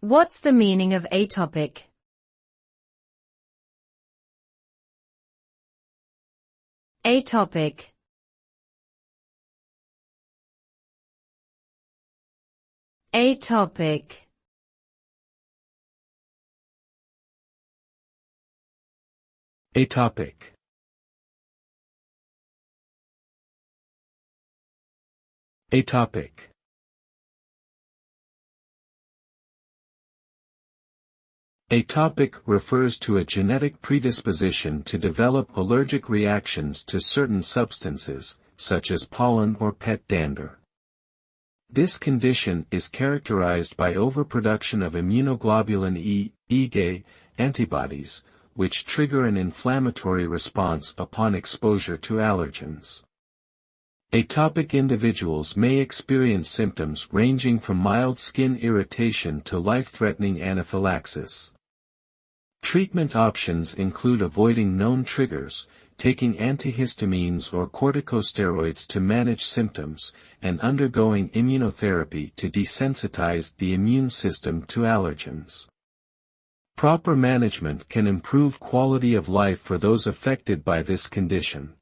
What's the meaning of atopic? Atopic. Atopic. Atopic. Atopic. Atopic refers to a genetic predisposition to develop allergic reactions to certain substances, such as pollen or pet dander. This condition is characterized by overproduction of immunoglobulin E, IgA, antibodies, which trigger an inflammatory response upon exposure to allergens. Atopic individuals may experience symptoms ranging from mild skin irritation to life-threatening anaphylaxis. Treatment options include avoiding known triggers, taking antihistamines or corticosteroids to manage symptoms, and undergoing immunotherapy to desensitize the immune system to allergens. Proper management can improve quality of life for those affected by this condition.